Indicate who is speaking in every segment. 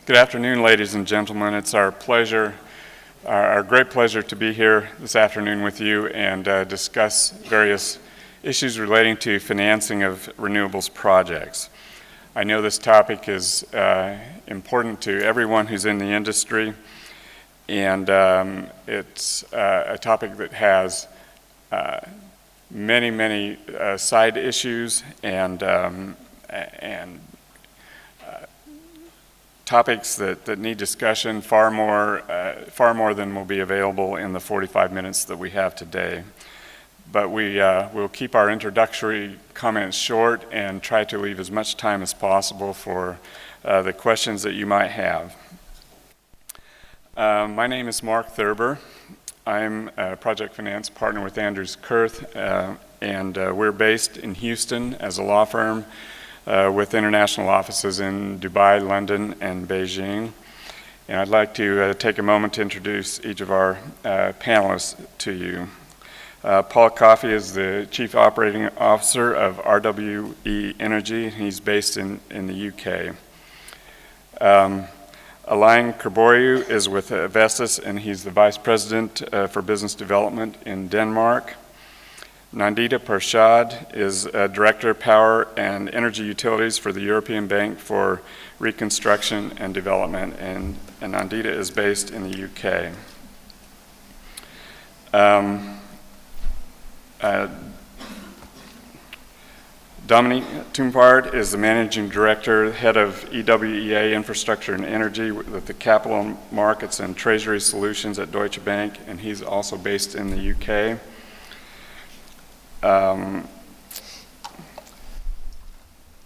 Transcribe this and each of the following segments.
Speaker 1: Good afternoon, ladies and gentlemen. It's our great pleasure to be here this afternoon with you and discuss various issues relating to financing of renewables projects. I know this topic is important to everyone who's in the industry, and it's a topic that has many side issues and topics that need discussion far more than will be available in the 45 minutes that we have today. But we'll keep our introductory comments short and try to leave as much time as possible for the questions that you might have. My name is Mark Thurber. I'm a project finance partner with Andrews Kurth, and we're based in Houston as a law firm with international offices in Dubai, London, and Beijing. And I'd like to take a moment to introduce each of our panelists to you. Paul Coffey is the Chief Operating Officer of RWE Energy. He's based in the UK. Alain Kerboriou is with Vestas, and he's the Vice President for Business Development in Denmark. Nandita Parshad is Director of Power and Energy Utilities for the European Bank for Reconstruction and Development, and Nandita is based in the UK. Dominique Tumpard is the Managing Director, Head of EWEA Infrastructure and Energy with the Capital Markets and Treasury Solutions at Deutsche Bank, and he's also based in the UK.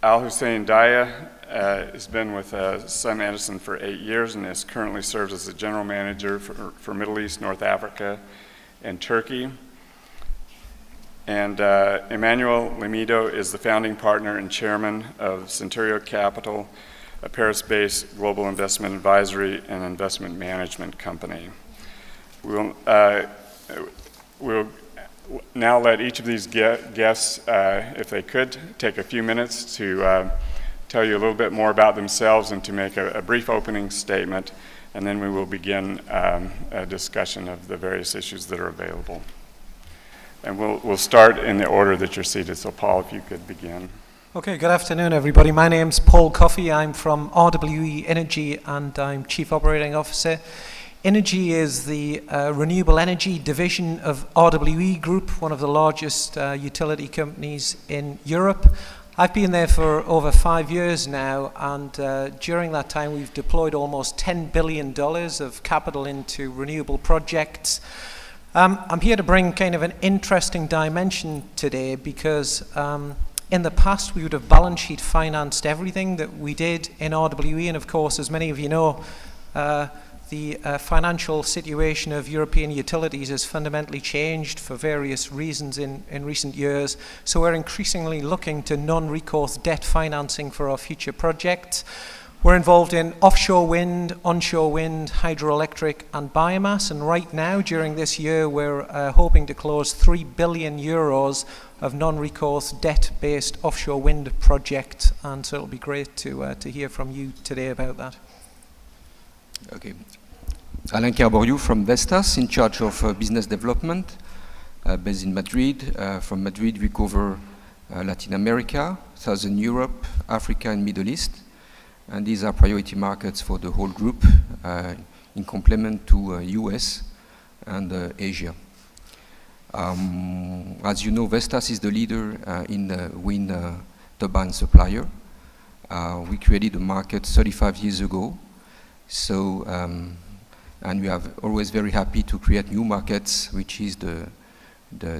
Speaker 1: Al Hussein Daya has been with Sun Edison for 8 years and is currently serves as the General Manager for Middle East, North Africa, and Turkey. And Emmanuel Lemido is the founding partner and chairman of Centurio Capital, a Paris-based global investment advisory and investment management company. We'll now let each of these guests, if they could, take a few minutes to tell you a little bit more about themselves and to make a brief opening statement, and then we will begin a discussion of the various issues that are available. And we'll start in the order that you're seated. So Paul, if you could begin.
Speaker 2: Okay, good afternoon, everybody. My name's Paul Coffey. I'm from RWE Energy, and I'm Chief Operating Officer. Energy is the renewable energy division of RWE Group, one of the largest utility companies in Europe. I've been there for over 5 years now, and during that time we've deployed almost $10 billion of capital into renewable projects. I'm here to bring kind of an interesting dimension today because in the past we would have balance sheet financed everything that we did in RWE, and of course, as many of you know, the financial situation of European utilities has fundamentally changed for various reasons in recent years. So we're increasingly looking to non-recourse debt financing for our future projects. We're involved in offshore wind, onshore wind, hydroelectric, and biomass. And right now, during this year, we're hoping to close €3 billion of non-recourse debt-based offshore wind projects. And so it'll be great to hear from you today about that.
Speaker 3: Okay. Alain Kerboriou from Vestas, in charge of business development, based in Madrid. From Madrid, we cover Latin America, Southern Europe, Africa, and Middle East. And these are priority markets for the whole group, in complement to US and Asia. As you know, Vestas is the leader in the wind turbine supplier. We created the market 35 years ago. So, and we are always very happy to create new markets, which is the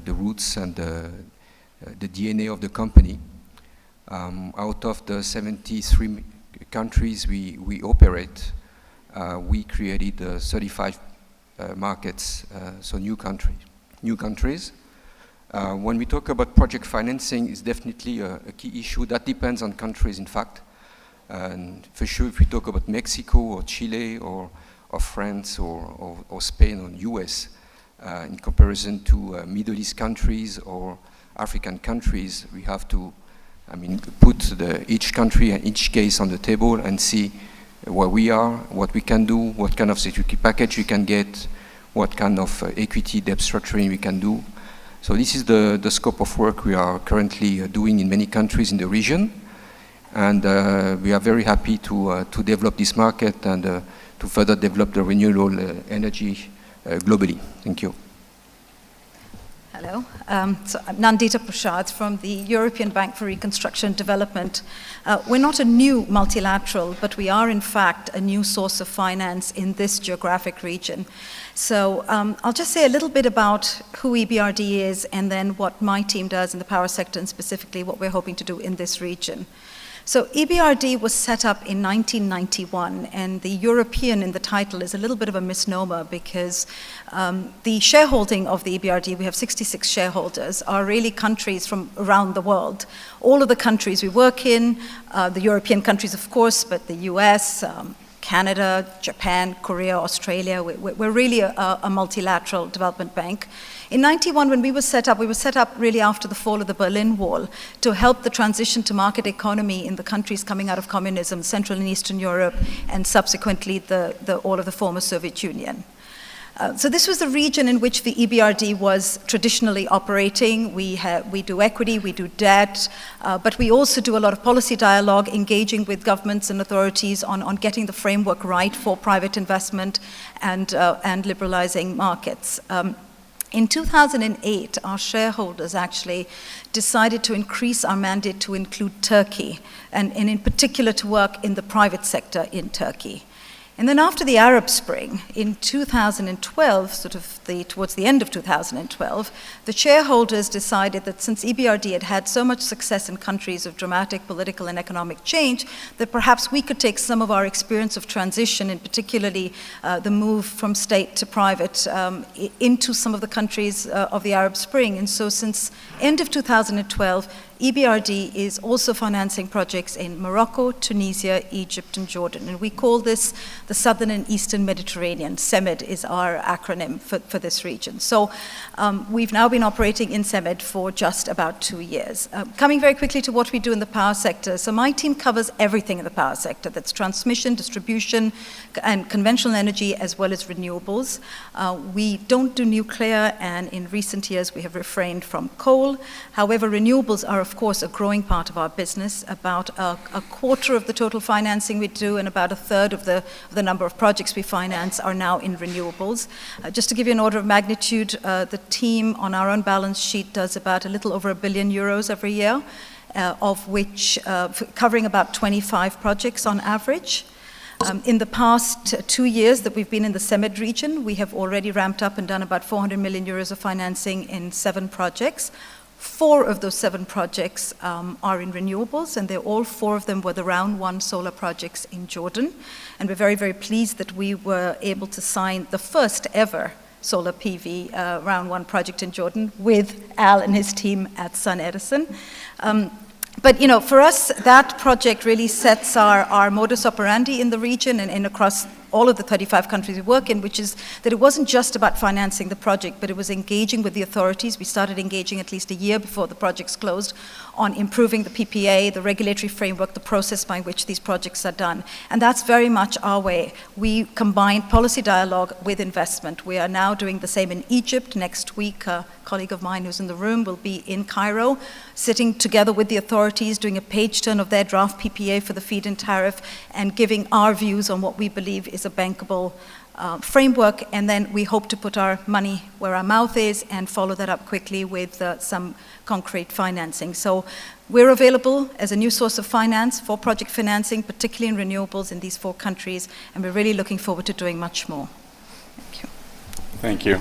Speaker 3: roots and the DNA of the company. Out of the 73 countries we operate, we created 35 markets, so new countries. When we talk about project financing, it's definitely a key issue. That depends on countries, in fact. And for sure, if we talk about Mexico or Chile or France or Spain or US, in comparison to Middle East countries or African countries, we have to, put each country and each case on the table and see where we are, what we can do, what kind of security package we can get, what kind of equity debt structuring we can do. So this is the scope of work we are currently doing in many countries in the region. And we are very happy to develop this market and to further develop the renewable energy globally. Thank you.
Speaker 4: Hello, so I'm Nandita Prasad from the European Bank for Reconstruction and Development. We're not a new multilateral, but we are in fact a new source of finance in this geographic region. So I'll just say a little bit about who EBRD is and then what my team does in the power sector and specifically what we're hoping to do in this region. So EBRD was set up in 1991, and the European in the title is a little bit of a misnomer because the shareholding of the EBRD, we have 66 shareholders, are really countries from around the world. All of the countries we work in, the European countries of course, but the US, Canada, Japan, Korea, Australia, we're really a multilateral development bank. In 91, when we were set up really after the fall of the Berlin Wall to help the transition to market economy in the countries coming out of communism, Central and Eastern Europe, and subsequently all of the former Soviet Union. So this was the region in which the EBRD was traditionally operating. We do equity, we do debt, but we also do a lot of policy dialogue, engaging with governments and authorities on getting the framework right for private investment and liberalizing markets. In 2008, our shareholders actually decided to increase our mandate to include Turkey, and in particular to work in the private sector in Turkey. And then after the Arab Spring, in 2012, towards the end of 2012, the shareholders decided that since EBRD had had so much success in countries of dramatic political and economic change, that perhaps we could take some of our experience of transition, and particularly the move from state to private, into some of the countries of the Arab Spring. And so since end of 2012, EBRD is also financing projects in Morocco, Tunisia, Egypt, and Jordan. And we call this the Southern and Eastern Mediterranean. CEMED is our acronym for this region. So we've now been operating in CEMED for just about 2 years. Coming very quickly to what we do in the power sector. So my team covers everything in the power sector. That's transmission, distribution, and conventional energy, as well as renewables. We don't do nuclear, and in recent years we have refrained from coal. However, renewables are of course a growing part of our business. About a quarter of the total financing we do and about a third of the number of projects we finance are now in renewables. Just to give you an order of magnitude, the team on our own balance sheet does about a little over €1 billion every year, of which covering about 25 projects on average. In the past 2 years that we've been in the CEMED region, we have already ramped up and done about €400 million of financing in 7 projects. 4 of those 7 projects are in renewables, and all 4 of them were the Round 1 solar projects in Jordan. And we're very, very pleased that we were able to sign the first ever solar PV Round 1 project in Jordan with Al and his team at Sun Edison. But for us, that project really sets our modus operandi in the region and across all of the 35 countries we work in, which is that it wasn't just about financing the project, but it was engaging with the authorities. We started engaging at least a year before the projects closed on improving the PPA, the regulatory framework, the process by which these projects are done. And that's very much our way. We combine policy dialogue with investment. We are now doing the same in Egypt. Next week, a colleague of mine who's in the room will be in Cairo, sitting together with the authorities, doing a page turn of their draft PPA for the feed-in tariff, and giving our views on what we believe is a bankable framework. And then we hope to put our money where our mouth is and follow that up quickly with some concrete financing. So we're available as a new source of finance for project financing, particularly in renewables in these 4 countries, and we're really looking forward to doing much more. Thank you.
Speaker 1: Thank you.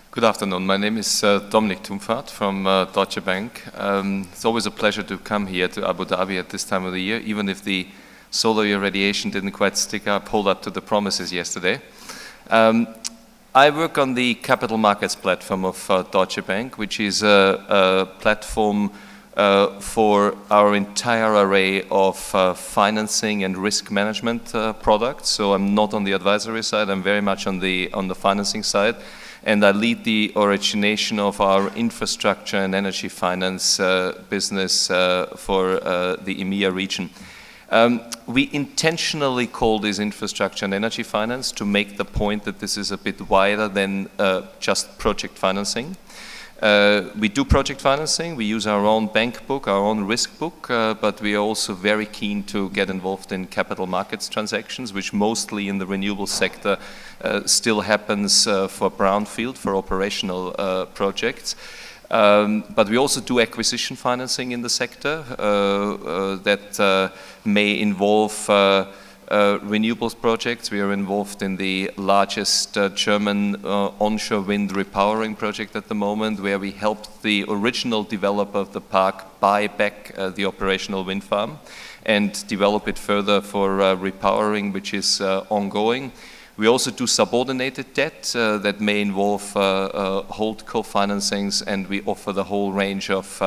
Speaker 5: Good afternoon. My name is Dominik Tumfat from Deutsche Bank. It's always a pleasure to come here to Abu Dhabi at this time of the year, even if the solar irradiation didn't quite hold up to the promises yesterday. I work on the capital markets platform of Deutsche Bank, which is a platform for our entire array of financing and risk management products. So I'm not on the advisory side, I'm very much on the financing side. And I lead the origination of our infrastructure and energy finance business for the EMEA region. We intentionally call this infrastructure and energy finance to make the point that this is a bit wider than just project financing. We do project financing, we use our own bank book, our own risk book, but we are also very keen to get involved in capital markets transactions, which mostly in the renewable sector still happens for brownfield, for operational projects. But we also do acquisition financing in the sector that may involve renewables projects. We are involved in the largest German onshore wind repowering project at the moment, where we helped the original developer of the park buy back the operational wind farm and develop it further for repowering, which is ongoing. We also do subordinated debt that may involve holdco financings, and we offer the whole range of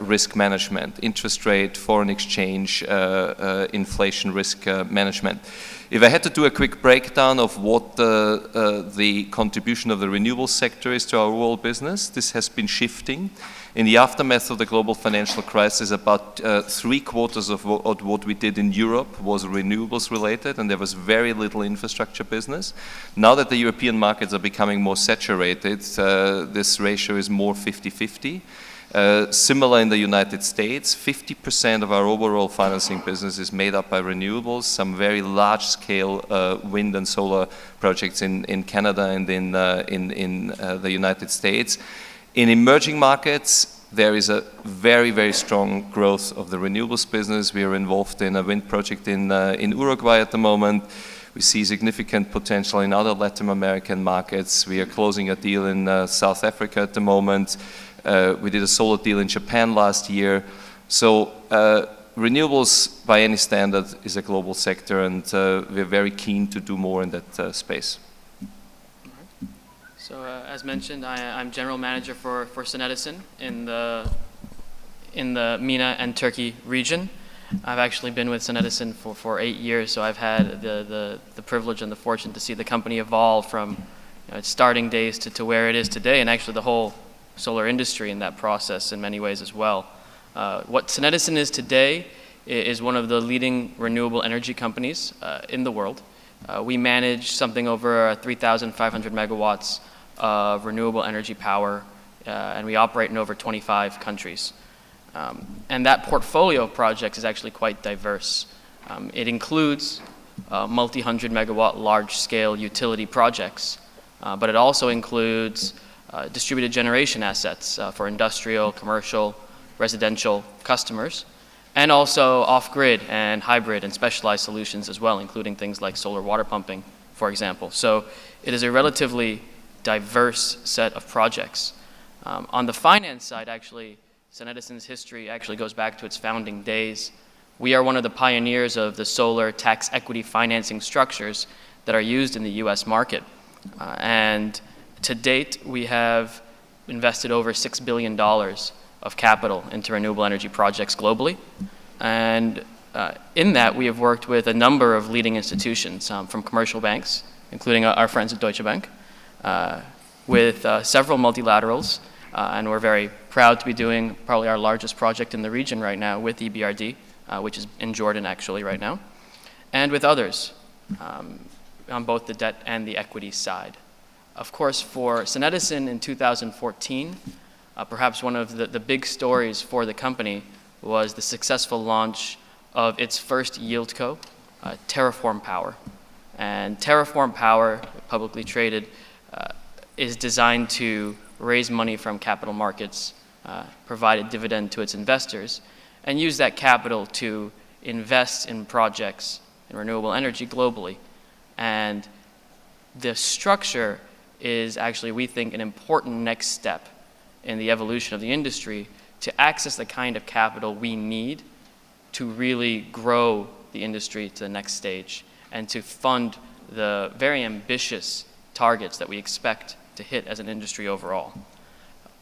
Speaker 5: risk management, interest rate, foreign exchange, inflation risk management. If I had to do a quick breakdown of what the contribution of the renewable sector is to our overall business, this has been shifting. In the aftermath of the global financial crisis, about 3/4 of what we did in Europe was renewables related, and there was very little infrastructure business. Now that the European markets are becoming more saturated, this ratio is more 50-50. Similar in the United States, 50% of our overall financing business is made up by renewables, some very large-scale wind and solar projects in Canada and in the United States. In emerging markets, there is a very, very strong growth of the renewables business. We are involved in a wind project in Uruguay at the moment. We see significant potential in other Latin American markets. We are closing a deal in South Africa at the moment. We did a solar deal in Japan last year. So renewables, by any standard, is a global sector, and we're very keen to do more in that space.
Speaker 6: So as mentioned, I'm general manager for Sunedison in the MENA and Turkey region. I've actually been with Sunedison for 8 years, so I've had the privilege and the fortune to see the company evolve from its starting days to where it is today, and actually the whole solar industry in that process in many ways as well. What Sunedison is today is one of the leading renewable energy companies in the world. We manage something over 3,500 megawatts of renewable energy power, and we operate in over 25 countries. And that portfolio of projects is actually quite diverse. It includes multi-hundred megawatt large-scale utility projects, but it also includes distributed generation assets for industrial, commercial, residential customers, and also off-grid and hybrid and specialized solutions as well, including things like solar water pumping, for example. So it is a relatively diverse set of projects. On the finance side, actually, Sunedison's history actually goes back to its founding days. We are one of the pioneers of the solar tax equity financing structures that are used in the US market. And to date, we have invested over $6 billion of capital into renewable energy projects globally. And in that, we have worked with a number of leading institutions from commercial banks, including our friends at Deutsche Bank, with several multilaterals, and we're very proud to be doing probably our largest project in the region right now with EBRD, which is in Jordan actually right now, and with others on both the debt and the equity side. Of course, for Sunedison in 2014, perhaps one of the big stories for the company was the successful launch of its first yieldco, Terraform Power. And Terraform Power, publicly traded, is designed to raise money from capital markets, provide a dividend to its investors, and use that capital to invest in projects in renewable energy globally. And the structure is actually, we think, an important next step in the evolution of the industry to access the kind of capital we need to really grow the industry to the next stage and to fund the very ambitious targets that we expect to hit as an industry overall.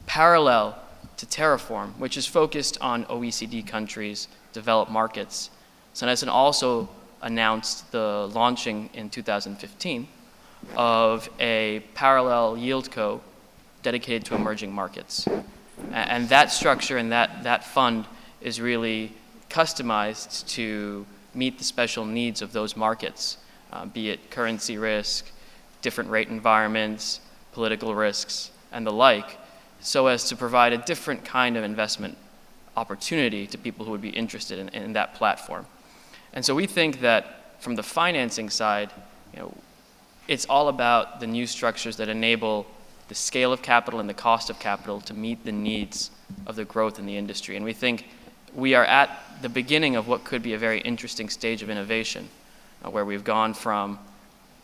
Speaker 6: Parallel to Terraform, which is focused on OECD countries, developed markets, Sunedison also announced the launching in 2015 of a parallel yieldco dedicated to emerging markets. And that structure and that fund is really customized to meet the special needs of those markets, be it currency risk, different rate environments, political risks, and the like, so as to provide a different kind of investment opportunity to people who would be interested in that platform. And so we think that from the financing side, it's all about the new structures that enable the scale of capital and the cost of capital to meet the needs of the growth in the industry. And we think we are at the beginning of what could be a very interesting stage of innovation, where we've gone from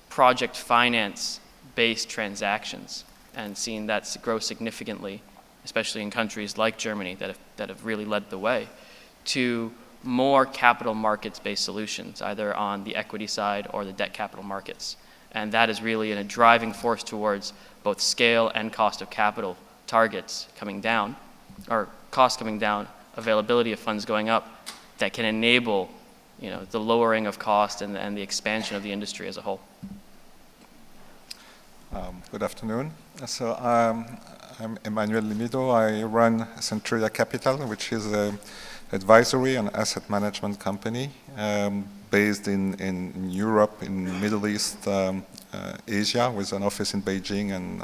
Speaker 6: project finance-based transactions and seen that grow significantly, especially in countries like Germany that have really led the way, to more capital markets-based solutions, either on the equity side or the debt capital markets. And that is really a driving force towards both scale and cost of capital targets coming down, or cost coming down, availability of funds going up, that can enable the lowering of cost and the expansion of the industry as a whole.
Speaker 7: Good afternoon. So I'm Emmanuel Limido. I run Centuria Capital, which is an advisory and asset management company based in Europe, in Middle East, Asia, with an office in Beijing, and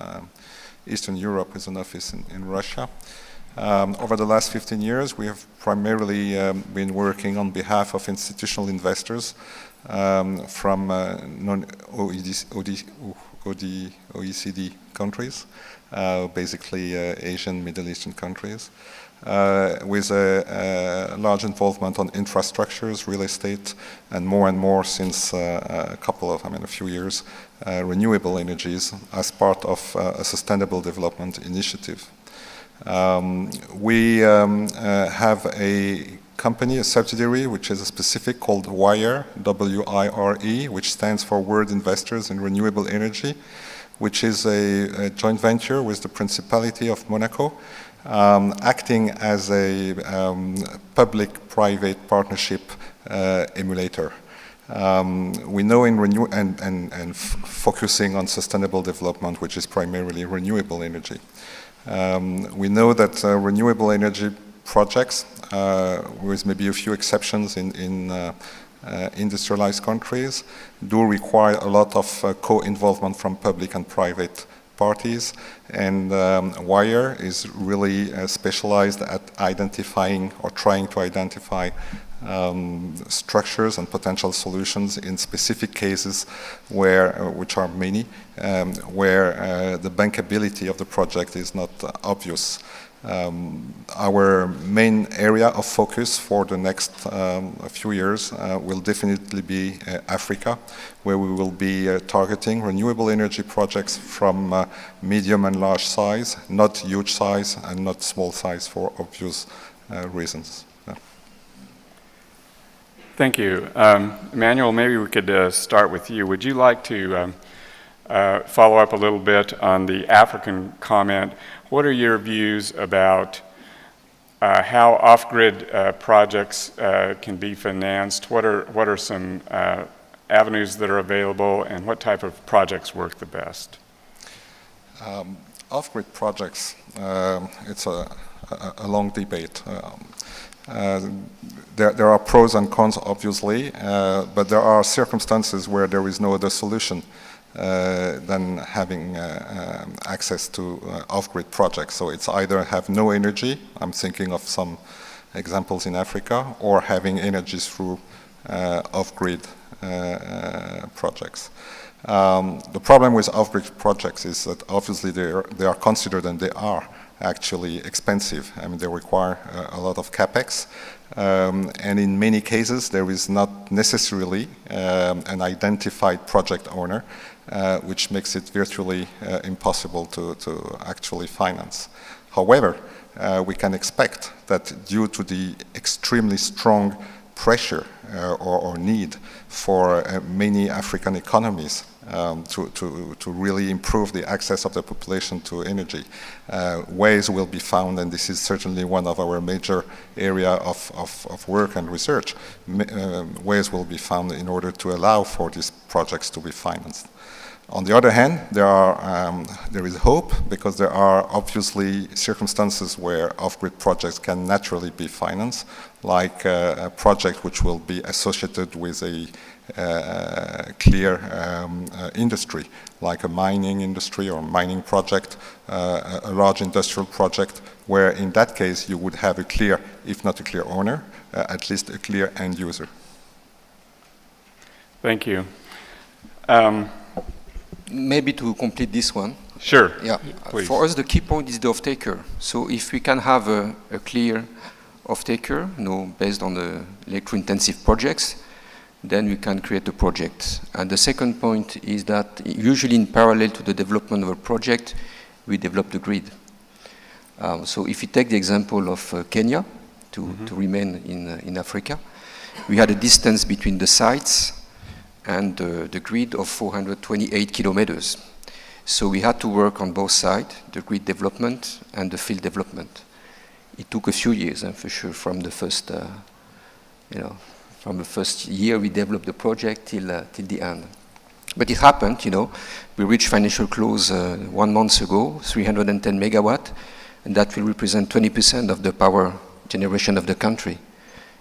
Speaker 7: Eastern Europe with an office in Russia. Over the last 15 years, we have primarily been working on behalf of institutional investors from non-OECD countries, basically Asian, Middle Eastern countries, with a large involvement on infrastructures, real estate, and more since a few years, renewable energies as part of a sustainable development initiative. We have a company, a subsidiary, which is a specific called WIRE, W-I-R-E, which stands for World Investors in Renewable Energy, which is a joint venture with the Principality of Monaco, acting as a public-private partnership emulator. We know in focusing on sustainable development, which is primarily renewable energy. We know that renewable energy projects, with maybe a few exceptions in industrialized countries, do require a lot of co-involvement from public and private parties, and WIRE is really specialized at identifying or trying to identify structures and potential solutions in specific cases which are many, where the bankability of the project is not obvious. Our main area of focus for the next few years will definitely be Africa, where we will be targeting renewable energy projects from medium and large size, not huge size and not small size for obvious reasons.
Speaker 1: Thank you. Emmanuel, maybe we could start with you. Would you like to follow up a little bit on the African comment? What are your views about how off-grid projects can be financed? What are some avenues that are available, and what type of projects work the best?
Speaker 7: Off-grid projects, it's a long debate. There are pros and cons, obviously, but there are circumstances where there is no other solution than having access to off-grid projects. So it's either have no energy, I'm thinking of some examples in Africa, or having energy through off-grid projects. The problem with off-grid projects is that obviously they are considered, and they are actually expensive. I mean, they require a lot of capex, and in many cases there is not necessarily an identified project owner, which makes it virtually impossible to actually finance. However, we can expect that due to the extremely strong pressure or need for many African economies to really improve the access of the population to energy, ways will be found, and this is certainly one of our major area of work and research, ways will be found in order to allow for these projects to be financed. On the other hand, there is hope, because there are obviously circumstances where off-grid projects can naturally be financed, like a project which will be associated with a clear industry, like a mining industry or mining project, a large industrial project, where in that case you would have a clear, if not a clear owner, at least a clear end user.
Speaker 1: Thank you.
Speaker 3: Maybe to complete this one.
Speaker 1: Sure.
Speaker 3: Yeah.
Speaker 1: Please.
Speaker 3: For us, the key point is the off-taker. So if we can have a clear off-taker, based on the electro-intensive projects, then we can create a project. And the second point is that usually in parallel to the development of a project, we develop the grid. So if you take the example of Kenya, to remain in Africa, we had a distance between the sites and the grid of 428 kilometers. So we had to work on both sides, the grid development and the field development. It took a few years, for sure, from the first, from the first year we developed the project till the end. But it happened, we reached financial close 1 month ago, 310 megawatt, and that will represent 20% of the power generation of the country.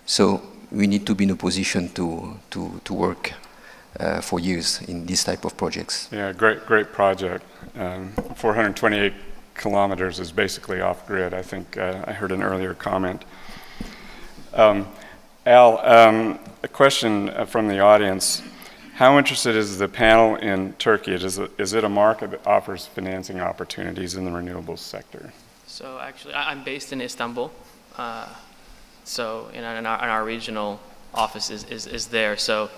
Speaker 3: So we need to be in a position to work for years in this type of projects.
Speaker 1: Yeah, great project. 428 kilometers is basically off-grid. I think I heard an earlier comment. Al, a question from the audience. How interested is the panel in Turkey? Is it a market that offers financing opportunities in the renewables sector?
Speaker 6: So actually, I'm based in Istanbul. So and our regional office is there. So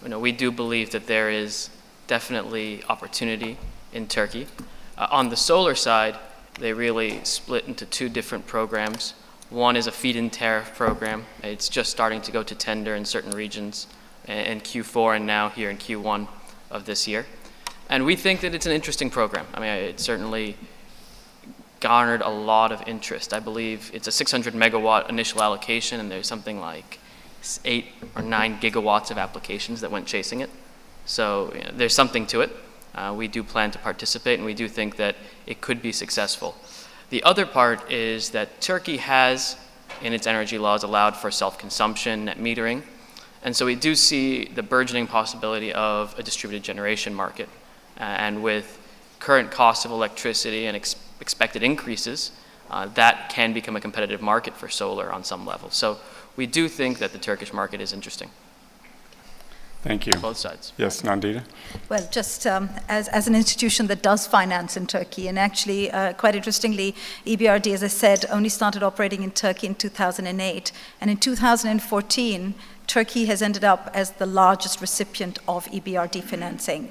Speaker 6: we do believe that there is definitely opportunity in Turkey. On the solar side, they really split into 2 different programs. One is a feed-in tariff program. It's just starting to go to tender in certain regions in Q4 and now here in Q1 of this year. And we think that it's an interesting program. I mean, it certainly garnered a lot of interest. I believe it's a 600 megawatt initial allocation, and there's something like 8 or 9 gigawatts of applications that went chasing it. So there's something to it. We do plan to participate, and we do think that it could be successful. The other part is that Turkey has, in its energy laws, allowed for self-consumption, net metering. And so we do see the burgeoning possibility of a distributed generation market. And with current costs of electricity and expected increases, that can become a competitive market for solar on some level. So we do think that the Turkish market is interesting.
Speaker 1: Thank you.
Speaker 6: Both sides.
Speaker 1: Yes, Nandita?
Speaker 4: Well, just as an institution that does finance in Turkey, and actually, quite interestingly, EBRD, as I said, only started operating in Turkey in 2008. And in 2014, Turkey has ended up as the largest recipient of EBRD financing.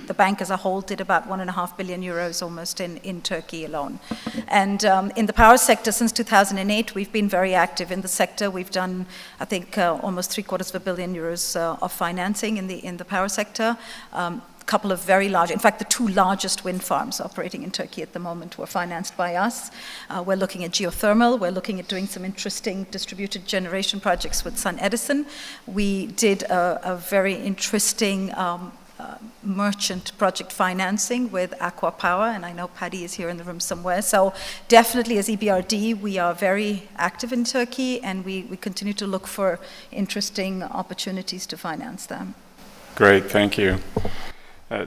Speaker 4: The bank as a whole did about 1.5 billion euros almost in Turkey alone. And in the power sector since 2008, we've been very active in the sector. We've done, I think, almost €750 million of financing in the power sector. Couple of very large, in fact, the 2 largest wind farms operating in Turkey at the moment were financed by us. We're looking at geothermal. We're looking at doing some interesting distributed generation projects with Sun Edison. We did a very interesting merchant project financing with Aqua Power, and I know Paddy is here in the room somewhere. So definitely as EBRD, we are very active in Turkey, and we continue to look for interesting opportunities to finance them.
Speaker 1: Great, thank you.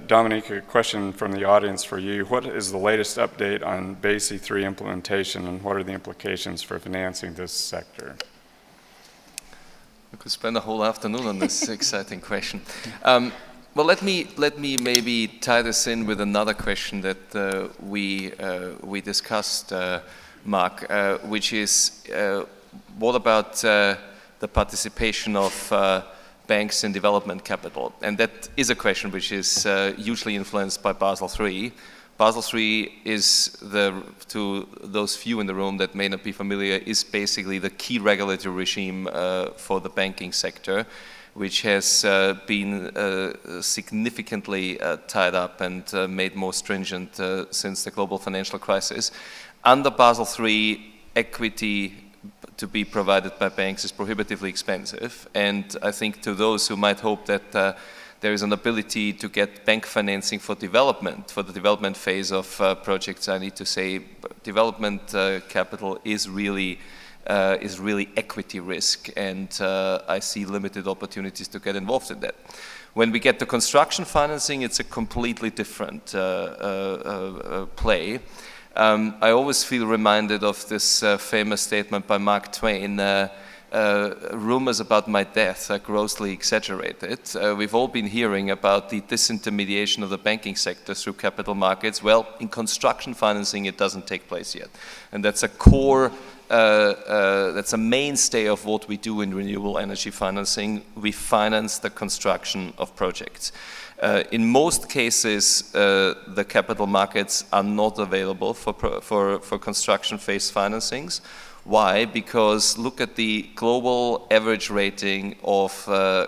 Speaker 1: Dominique, a question from the audience for you. What is the latest update on BASE 3 implementation, and what are the implications for financing this sector?
Speaker 5: We could spend a whole afternoon on this exciting question. Well, let me maybe tie this in with another question that we discussed, Mark, which is what about the participation of banks in development capital? And that is a question which is hugely influenced by Basel III. Basel III is, to those few in the room that may not be familiar, is basically the key regulatory regime for the banking sector, which has been significantly tied up and made more stringent since the global financial crisis. Under Basel III, equity to be provided by banks is prohibitively expensive, and I think to those who might hope that there is an ability to get bank financing for development, for the development phase of projects. I need to say development capital is really equity risk, and I see limited opportunities to get involved in that. When we get to construction financing, it's a completely different play. I always feel reminded of this famous statement by Mark Twain, rumors about my death are grossly exaggerated. We've all been hearing about the disintermediation of the banking sector through capital markets. Well, in construction financing, it doesn't take place yet. And that's a core, that's a mainstay of what we do in renewable energy financing. We finance the construction of projects. In most cases, the capital markets are not available for construction phase financings. Why? Because look at the global average rating of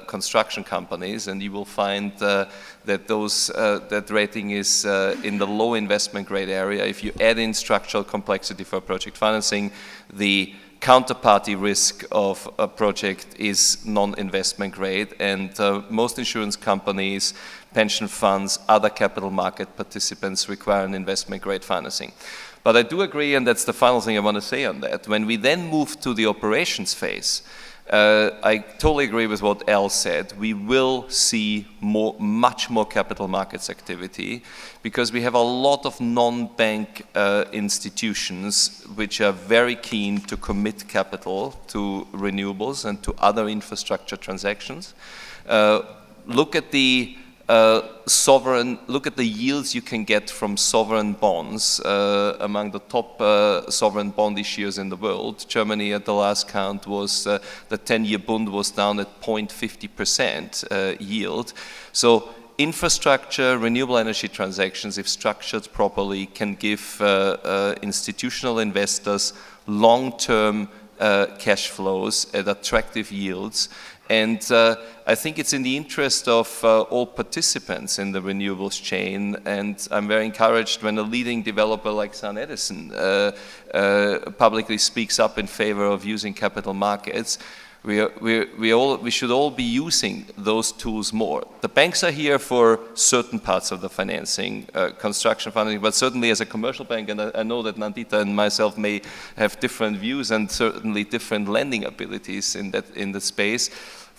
Speaker 5: construction companies, and you will find that that rating is in the low investment grade area. If you add in structural complexity for project financing, the counterparty risk of a project is non-investment grade, and most insurance companies, pension funds, other capital market participants require an investment grade financing. But I do agree, and that's the final thing I want to say on that, when we then move to the operations phase, I totally agree with what Al said. We will see much more capital markets activity because we have a lot of non-bank institutions which are very keen to commit capital to renewables and to other infrastructure transactions. Look at the look at the yields you can get from sovereign bonds among the top sovereign bond issuers in the world. Germany at the last count was, the 10-year Bund was down at 0.50% yield. So infrastructure, renewable energy transactions, if structured properly, can give institutional investors long-term cash flows at attractive yields. And I think it's in the interest of all participants in the renewables chain, and I'm very encouraged when a leading developer like SunEdison publicly speaks up in favor of using capital markets. We should all be using those tools more. The banks are here for certain parts of the financing, construction financing, but certainly as a commercial bank, and I know that Nandita and myself may have different views and certainly different lending abilities in the space.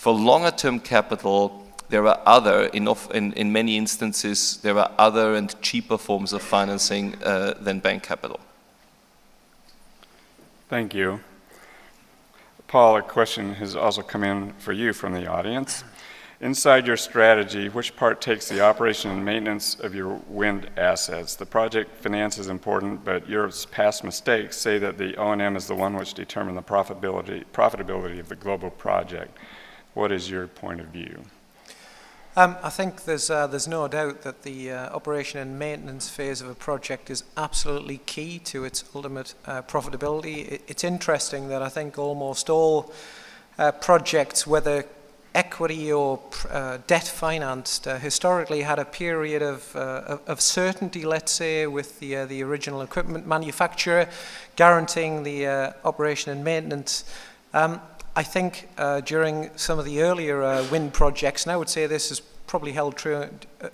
Speaker 5: For longer term capital, there are other, in many instances, there are other and cheaper forms of financing than bank capital.
Speaker 1: Thank you. Paul, a question has also come in for you from the audience. Inside your strategy, which part takes the operation and maintenance of your wind assets? The project finance is important, but your past mistakes say that the O&M is the one which determines the profitability of the global project. What is your point of view?
Speaker 2: I think there's no doubt that the operation and maintenance phase of a project is absolutely key to its ultimate profitability. It's interesting that I think almost all projects, whether equity or debt financed, historically had a period of certainty, let's say, with the original equipment manufacturer guaranteeing the operation and maintenance. I think during some of the earlier wind projects, and I would say this has probably held true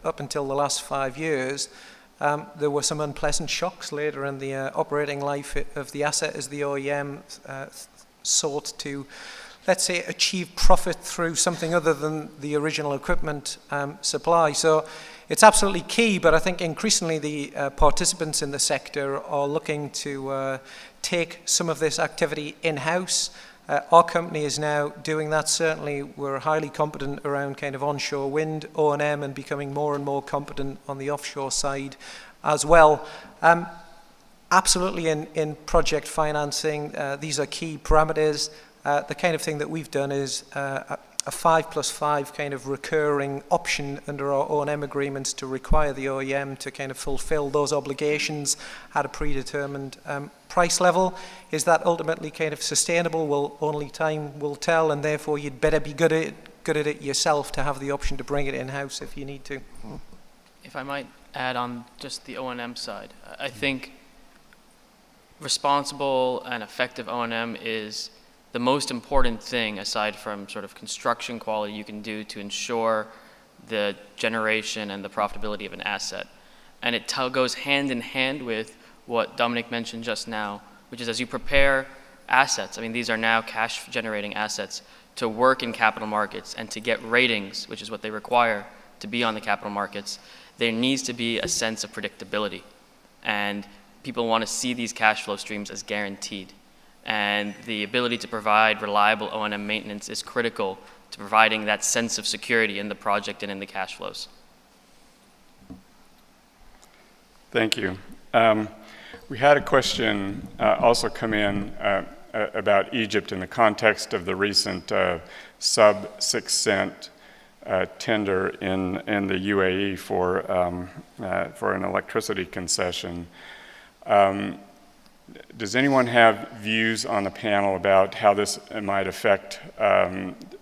Speaker 2: up until the last 5 years, there were some unpleasant shocks later in the operating life of the asset as the OEM sought to, let's say, achieve profit through something other than the original equipment supply. So it's absolutely key, but I think increasingly the participants in the sector are looking to take some of this activity in-house. Our company is now doing that. Certainly we're highly competent around kind of onshore wind, O&M, and becoming more and more competent on the offshore side as well. Absolutely in project financing, these are key parameters. The kind of thing that we've done is a 5+5 kind of recurring option under our O&M agreements to require the OEM to kind of fulfill those obligations at a predetermined price level. Is that ultimately kind of sustainable? Well, only time will tell, and therefore you'd better be good at it yourself to have the option to bring it in-house if you need to.
Speaker 6: If I might add on just the O&M side, I think responsible and effective O&M is the most important thing aside from sort of construction quality you can do to ensure the generation and the profitability of an asset. And it goes hand in hand with what Dominic mentioned just now, which is as you prepare assets, I mean, these are now cash generating assets, to work in capital markets and to get ratings, which is what they require to be on the capital markets, there needs to be a sense of predictability. And people want to see these cash flow streams as guaranteed. And the ability to provide reliable O&M maintenance is critical to providing that sense of security in the project and in the cash flows.
Speaker 1: Thank you. We had a question also come in about Egypt in the context of the recent sub 6 cent tender in the UAE for an electricity concession. Does anyone have views on the panel about how this might affect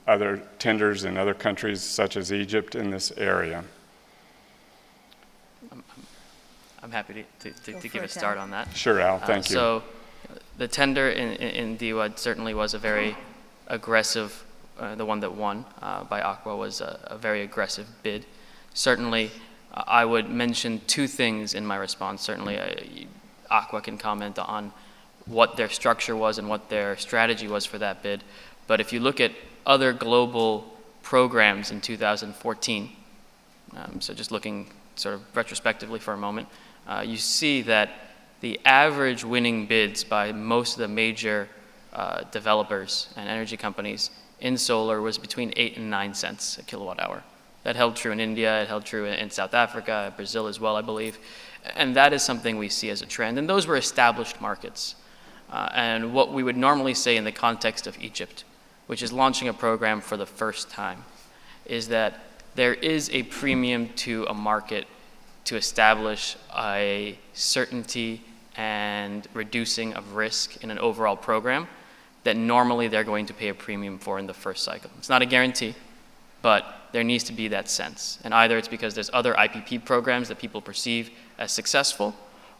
Speaker 1: other tenders in other countries such as Egypt in this area?
Speaker 6: I'm happy to give a start on that.
Speaker 1: Sure, Al, thank you.
Speaker 6: So the tender in DWAD certainly was a very aggressive, the one that won by Aqua was a very aggressive bid. Certainly, I would mention two things in my response. Certainly, Aqua can comment on what their structure was and what their strategy was for that bid. But if you look at other global programs in 2014, so just looking sort of retrospectively for a moment, you see that the average winning bids by most of the major developers and energy companies in solar was between 8 and 9 cents a kilowatt hour. That held true in India, it held true in South Africa, Brazil as well, I believe. And that is something we see as a trend. And those were established markets. And what we would normally say in the context of Egypt, which is launching a program for the first time, is that there is a premium to a market to establish a certainty and reducing of risk in an overall program that normally they're going to pay a premium for in the first cycle. It's not a guarantee, but there needs to be that sense. And either it's because there's other IPP programs that people perceive as successful,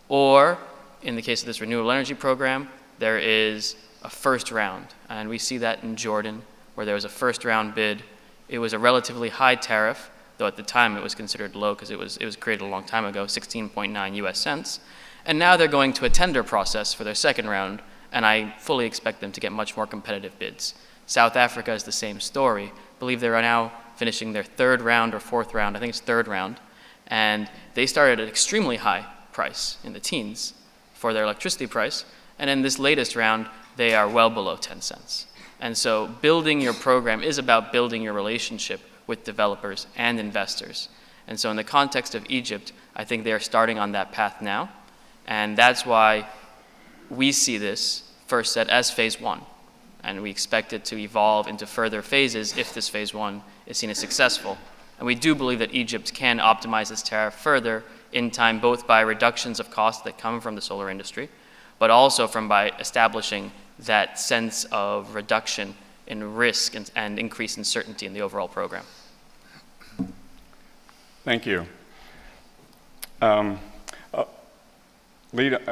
Speaker 6: or in the case of this renewable energy program, there is a first round. And we see that in Jordan, where there was a first round bid. It was a relatively high tariff, though at the time it was considered low because it was created a long time ago, 16.9 US cents. And now they're going to a tender process for their second round, and I fully expect them to get much more competitive bids. South Africa is the same story. I believe they are now finishing their third round or fourth round, I think it's third round, and they started at an extremely high price in the teens for their electricity price, and in this latest round, they are well below 10 cents. And so building your program is about building your relationship with developers and investors. And so in the context of Egypt, I think they are starting on that path now. And that's why we see this first set as phase one. And we expect it to evolve into further phases if this phase one is seen as successful. And we do believe that Egypt can optimize this tariff further in time, both by reductions of costs that come from the solar industry, but also by establishing that sense of reduction in risk and increase in certainty in the overall program.
Speaker 1: Thank you. A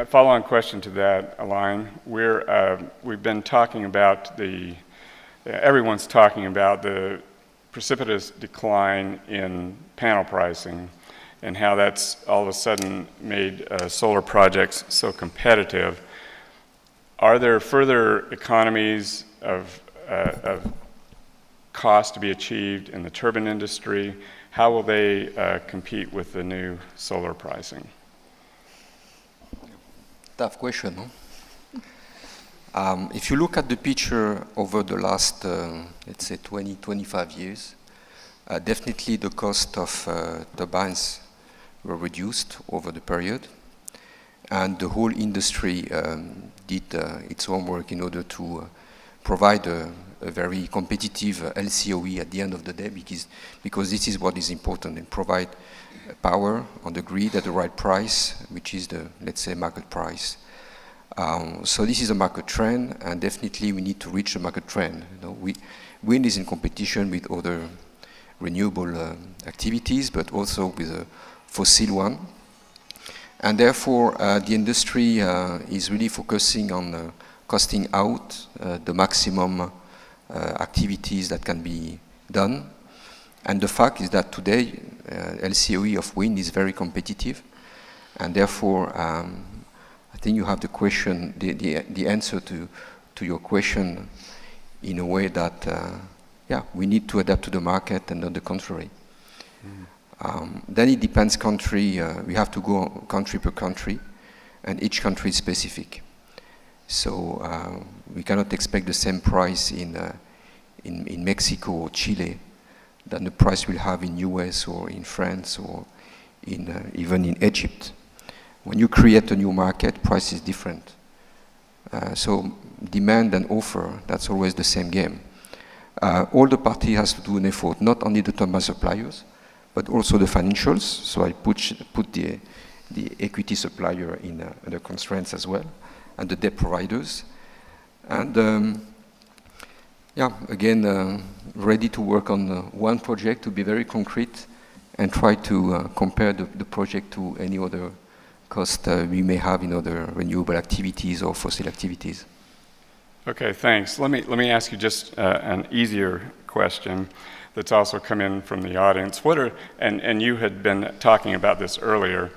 Speaker 1: follow-on question to that, Alain. We've been talking about everyone's talking about the precipitous decline in panel pricing and how that's all of a sudden made solar projects so competitive. Are there further economies of cost to be achieved in the turbine industry? How will they compete with the new solar pricing?
Speaker 3: Tough question, no? If you look at the picture over the last, let's say, 20, 25 years, definitely the cost of turbines were reduced over the period, and the whole industry did its homework in order to provide a very competitive LCOE at the end of the day, because this is what is important, and provide power on the grid at the right price, which is the, let's say, market price. So this is a market trend, and definitely we need to reach a market trend. You know, wind is in competition with other renewable activities, but also with a fossil one. And therefore, the industry is really focusing on costing out the maximum activities that can be done. And the fact is that today, LCOE of wind is very competitive, and therefore, I think you have the question, the answer to your question in a way that, we need to adapt to the market and not the contrary. Then it depends country, we have to go country per country, and each country is specific. So we cannot expect the same price in Mexico or Chile than the price we'll have in US or in France or even in Egypt. When you create a new market, price is different. So demand and offer, that's always the same game. All the party has to do an effort, not only the turbine suppliers, but also the financials. So I put the equity supplier in the constraints as well, and the debt providers. And again, ready to work on one project, to be very concrete, and try to compare the project to any other cost we may have in other renewable activities or fossil activities.
Speaker 1: Okay, thanks. Let me ask you just an easier question that's also come in from the audience. And you had been talking about this earlier.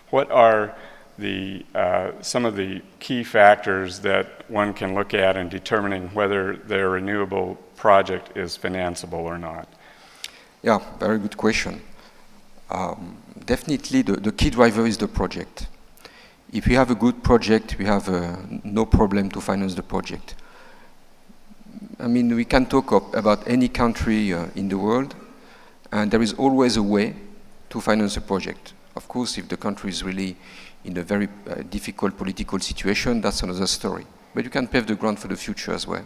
Speaker 1: What are some of the key factors that one can look at in determining whether their renewable project is financeable or not?
Speaker 3: Yeah, very good question. Definitely the key driver is the project. If we have a good project, we have no problem to finance the project. I mean, we can talk about any country in the world, and there is always a way to finance a project. Of course, if the country is really in a very difficult political situation, that's another story. But you can pave the ground for the future as well.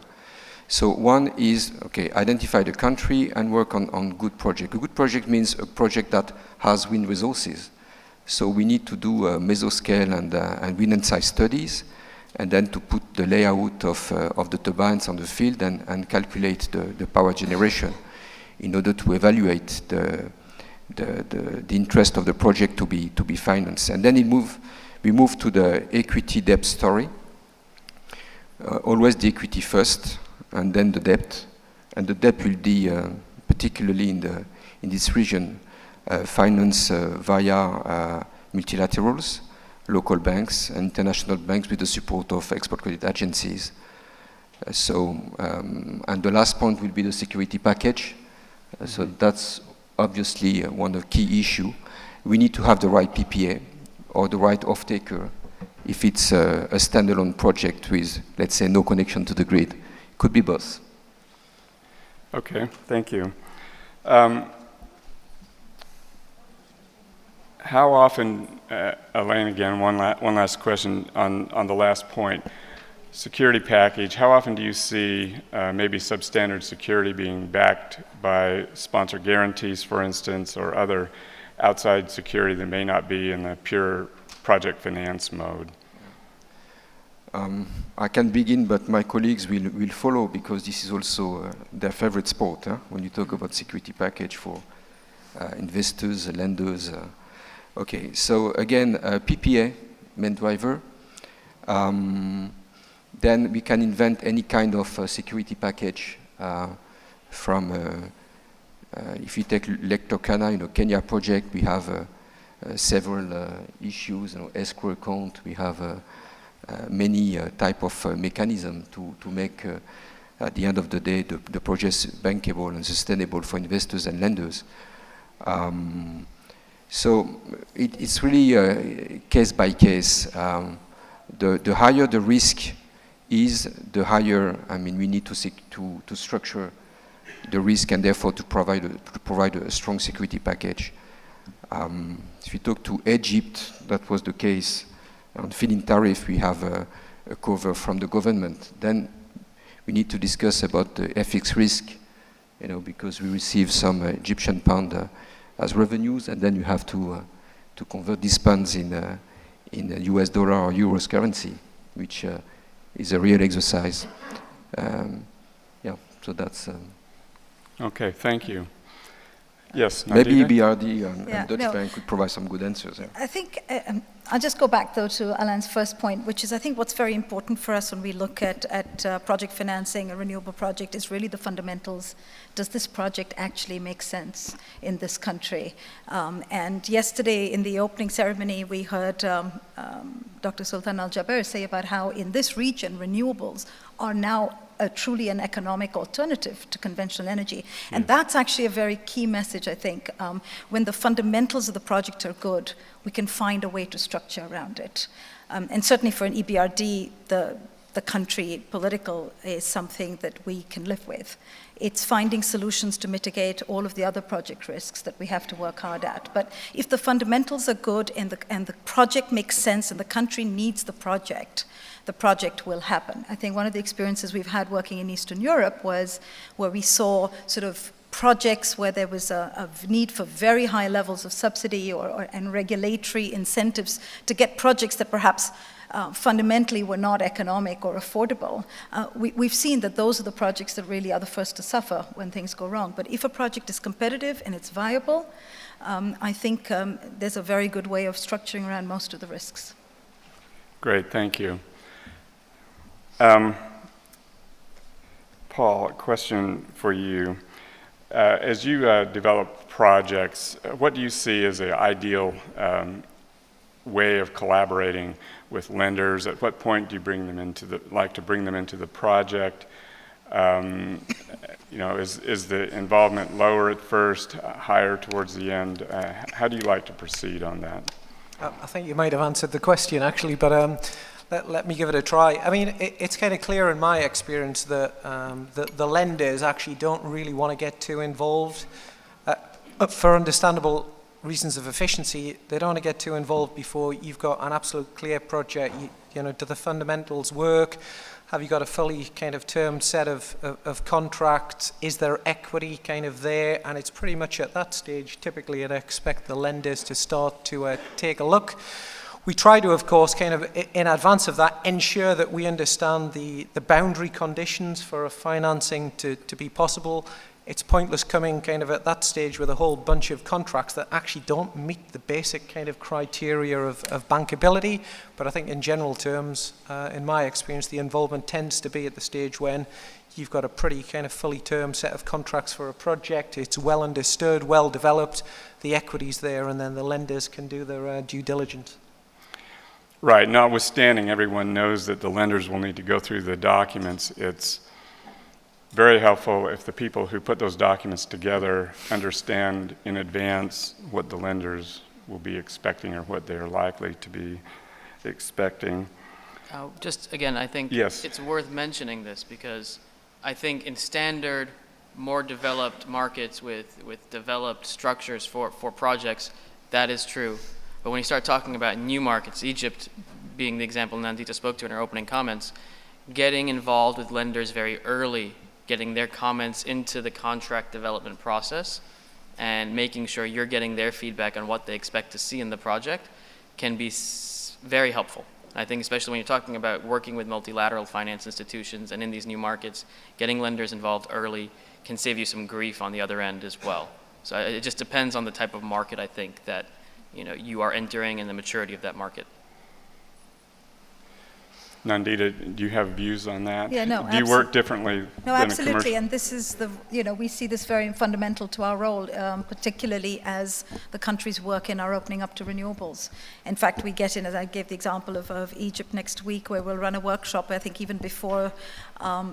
Speaker 3: So one is, identify the country and work on good project. A good project means a project that has wind resources. So we need to do mesoscale and wind and size studies, and then to put the layout of the turbines on the field and calculate the power generation in order to evaluate the interest of the project to be financed. And then we move to the equity debt story. Always the equity first, and then the debt. And the debt will be, particularly in this region, financed via multilaterals, local banks, and international banks with the support of export credit agencies. And the last point will be the security package. So that's obviously one of the key issues. We need to have the right PPA or the right off-taker if it's a standalone project with, let's say, no connection to the grid. Could be both.
Speaker 1: Okay, thank you. How often, Elaine, again, one last question on the last point. Security package, how often do you see maybe substandard security being backed by sponsor guarantees, for instance, or other outside security that may not be in the pure project finance mode?
Speaker 3: I can begin, but my colleagues will follow, because this is also their favorite sport, when you talk about security package for investors, lenders. Okay, so again, PPA, main driver. Then we can invent any kind of security package from, if you take Lake Turkana, Kenya project, we have several issues, escrow account, we have many type of mechanism to make, at the end of the day, the projects bankable and sustainable for investors and lenders. So it's really case by case. The higher the risk is, the higher, we need to structure the risk, and therefore to provide a strong security package. If you talk to Egypt, that was the case. On feed-in tariff, we have a cover from the government. Then we need to discuss about the FX risk, because we receive some Egyptian pound as revenues, and then you have to convert these funds in US dollar or euros currency, which is a real exercise. So that's...
Speaker 1: Okay, thank you. Yes,
Speaker 3: maybe
Speaker 1: Nadine?
Speaker 3: BRD and Dutch Bank could provide some good answers there.
Speaker 4: I think I'll just go back, though, to Alain's first point, which is, I think, what's very important for us when we look at project financing, a renewable project, is really the fundamentals. Does this project actually make sense in this country? And yesterday, in the opening ceremony, we heard Dr. Sultan Al-Jaber say about how in this region, renewables are now truly an economic alternative to conventional energy. And that's actually a very key message, I think. When the fundamentals of the project are good, we can find a way to structure around it. And certainly for an EBRD, the country political is something that we can live with. It's finding solutions to mitigate all of the other project risks that we have to work hard at. But if the fundamentals are good and the project makes sense and the country needs the project will happen. I think one of the experiences we've had working in Eastern Europe was where we saw sort of projects where there was a need for very high levels of subsidy and regulatory incentives to get projects that perhaps fundamentally were not economic or affordable. We've seen that those are the projects that really are the first to suffer when things go wrong. But if a project is competitive and it's viable, I think there's a very good way of structuring around most of the risks.
Speaker 1: Great, thank you. Paul, a question for you. As you develop projects, what do you see as the ideal way of collaborating with lenders? At what point do you bring them into the project? Is the involvement lower at first, higher towards the end? How do you like to proceed on that?
Speaker 2: I think you might have answered the question, actually, but let me give it a try. I mean, it's kind of clear in my experience that the lenders actually don't really want to get too involved. For understandable reasons of efficiency, they don't want to get too involved before you've got an absolute clear project. Do the fundamentals work? Have you got a fully kind of termed set of contracts? Is there equity kind of there? And it's pretty much at that stage, typically I'd expect the lenders to start to take a look. We try to, of course, kind of in advance of that, ensure that we understand the boundary conditions for a financing to be possible. It's pointless coming kind of at that stage with a whole bunch of contracts that actually don't meet the basic kind of criteria of bankability. But I think in general terms, in my experience, the involvement tends to be at the stage when you've got a pretty kind of fully termed set of contracts for a project. It's well understood, well developed, the equity's there, and then the lenders can do their due diligence.
Speaker 1: Right, notwithstanding, everyone knows that the lenders will need to go through the documents. It's very helpful if the people who put those documents together understand in advance what the lenders will be expecting or what they're likely to be expecting.
Speaker 6: Just again, I think it's worth mentioning this because I think in standard, more developed markets with developed structures for projects, that is true. But when you start talking about new markets, Egypt being the example Nandita spoke to in her opening comments, getting involved with lenders very early, getting their comments into the contract development process, and making sure you're getting their feedback on what they expect to see in the project can be very helpful. I think especially when you're talking about working with multilateral finance institutions and in these new markets, getting lenders involved early can save you some grief on the other end as well. So it just depends on the type of market, I think, that you are entering and the maturity of that market.
Speaker 1: Nandita, do you have views on that?
Speaker 4: Yeah, no,
Speaker 1: do you work differently
Speaker 4: No,
Speaker 1: than
Speaker 4: absolutely, and this is we see this very fundamental to our role, particularly as the countries work in our opening up to renewables. In fact, we get in, as I gave the example of Egypt next week, where we'll run a workshop, I think even before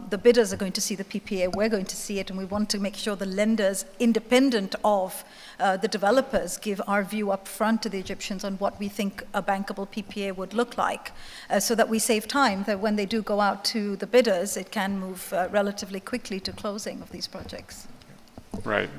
Speaker 4: the bidders are going to see the PPA, we're going to see it, and we want to make sure the lenders, independent of the developers, give our view up front to the Egyptians on what we think a bankable PPA would look like, so that we save time, that when they do go out to the bidders, it can move relatively quickly to closing of these projects.
Speaker 1: Right.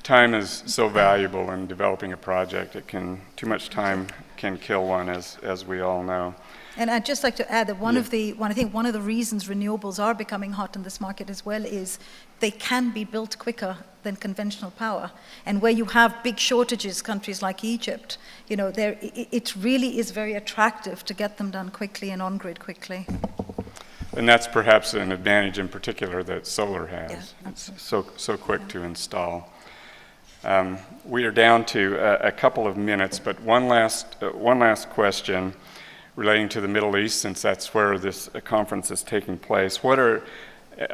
Speaker 1: Time is so valuable in developing a project. Too much time can kill one, as we all know.
Speaker 4: And I'd just like to add that I think one of the reasons renewables are becoming hot in this market as well is they can be built quicker than conventional power. And where you have big shortages, countries like Egypt, it really is very attractive to get them done quickly and on grid quickly.
Speaker 1: And that's perhaps an advantage in particular that solar has.
Speaker 4: Yeah,
Speaker 1: it's so quick to install. We are down to a couple of minutes, but one last question relating to the Middle East, since that's where this conference is taking place. What are,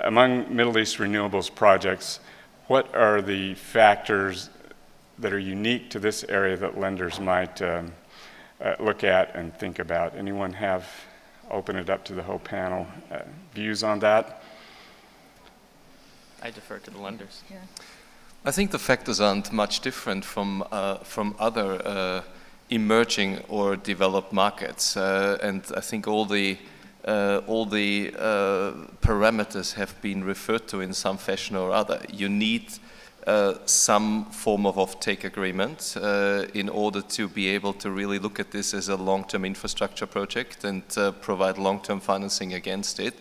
Speaker 1: among Middle East renewables projects, what are the factors that are unique to this area that lenders might look at and think about? Anyone have, open it up to the whole panel, views on that?
Speaker 6: I defer to the lenders.
Speaker 4: Yeah.
Speaker 5: I think the factors aren't much different from other emerging or developed markets, and I think all the parameters have been referred to in some fashion or other. You need some form of offtake agreement in order to be able to really look at this as a long-term infrastructure project and provide long-term financing against it.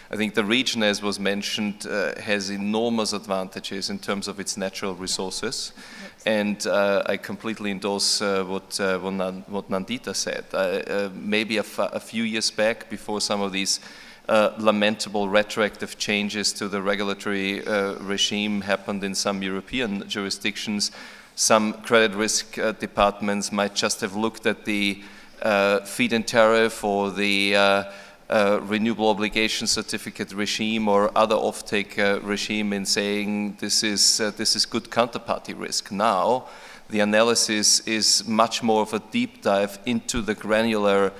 Speaker 5: I think the region, as was mentioned, has enormous advantages in terms of its natural resources, and I completely endorse what Nandita said. Maybe a few years back, before some of these lamentable retroactive changes to the regulatory regime happened in some European jurisdictions, some credit risk departments might just have looked at the feed-in tariff or the renewable obligation certificate regime or other offtake regime in saying this is good counterparty risk. Now, the analysis is much more of a deep dive into the granular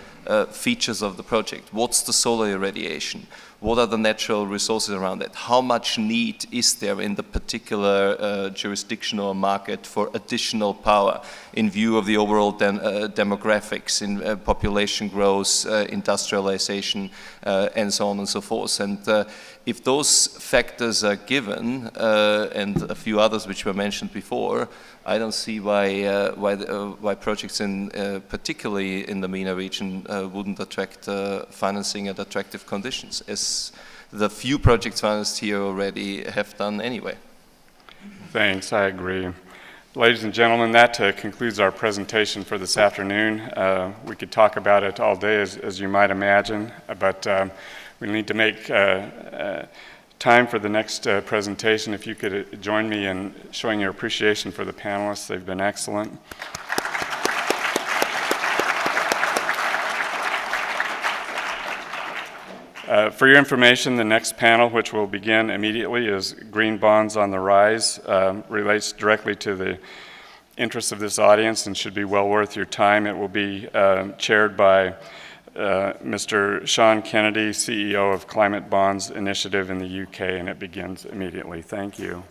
Speaker 5: features of the project. What's the solar irradiation? What are the natural resources around it? How much need is there in the particular jurisdiction or market for additional power in view of the overall demographics, in population growth, industrialization, and so on and so forth. And if those factors are given, and a few others which were mentioned before, I don't see why projects particularly in the MENA region wouldn't attract financing at attractive conditions, as the few projects financed here already have done anyway.
Speaker 1: Thanks, I agree. Ladies and gentlemen, that concludes our presentation for this afternoon. We could talk about it all day, as you might imagine, but we need to make time for the next presentation. If you could join me in showing your appreciation for the panelists, they've been excellent. For your information, the next panel, which will begin immediately, is Green Bonds on the Rise. Relates directly to the interests of this audience and should be well worth your time. It will be chaired by Mr. Sean Kennedy, CEO of Climate Bonds Initiative in the UK, and it begins immediately. Thank you.